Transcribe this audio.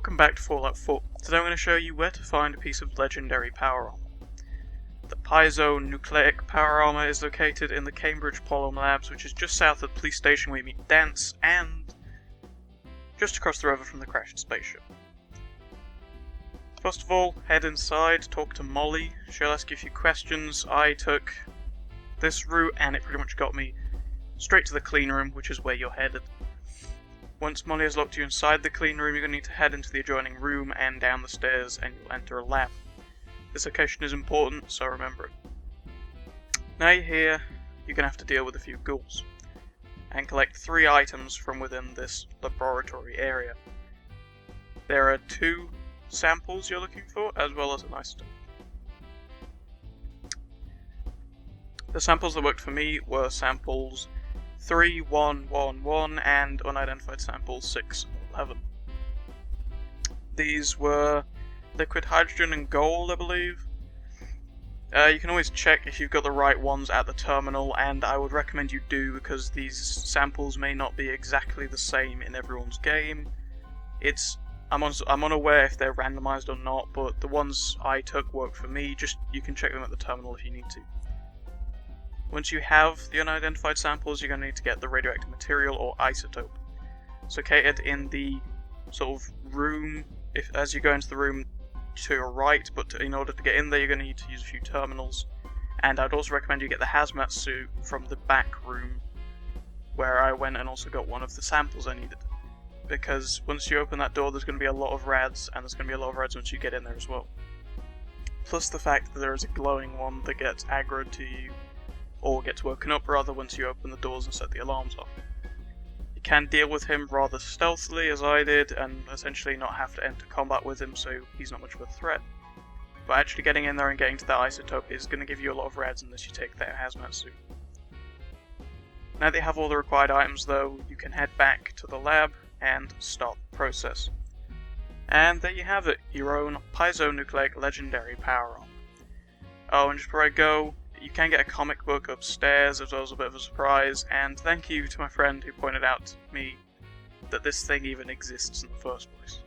Welcome back to Fallout 4. Today I'm going to show you where to find a piece of legendary power armor. The Piezonucleic Power Armor is located in the Cambridge Polymer Labs, which is just south of the police station where you meet Dance, and just across the river from the crashed spaceship. First of all, head inside, talk to Molly. She'll ask you a few questions. I took this route and it pretty much got me straight to the clean room, which is where you're headed. Once Molly has locked you inside the clean room, you're going to need to head into the adjoining room and down the stairs, and you'll enter a lab. This location is important, so remember it. Now you're here, you're going to have to deal with a few ghouls, and collect 3 items from within this laboratory area. There are 2 samples you're looking for, as well as an isotope. The samples that worked for me were samples 3, 1, 1, 1, and unidentified sample 6, 11. These were liquid hydrogen and gold, I believe. You can always check if you've got the right ones at the terminal, and I would recommend you do, because these samples may not be exactly the same in everyone's game. I'm unaware if they're randomized or not, but the ones I took work for me. You can check them at the terminal if you need to. Once you have the unidentified samples, you're going to need to get the radioactive material or isotope. It's located in the sort of room, as you go into the room to your right, but in order to get in there you're going to need to use a few terminals. And I'd also recommend you get the hazmat suit from the back room, where I went and also got one of the samples I needed. Because once you open that door there's going to be a lot of rads, and there's going to be a lot of rads once you get in there as well. Plus the fact that there is a glowing one that gets aggroed to you, or gets woken up rather, once you open the doors and set the alarms off. You can deal with him rather stealthily, as I did, and essentially not have to enter combat with him, so he's not much of a threat. But actually getting in there and getting to that isotope is going to give you a lot of rads unless you take that hazmat suit. Now that you have all the required items though, you can head back to the lab and start the process. And there you have it, your own Piezonucleic legendary power armor. Oh, and just before I go, you can get a comic book upstairs, as well as a bit of a surprise, and thank you to my friend who pointed out to me that this thing even exists in the first place.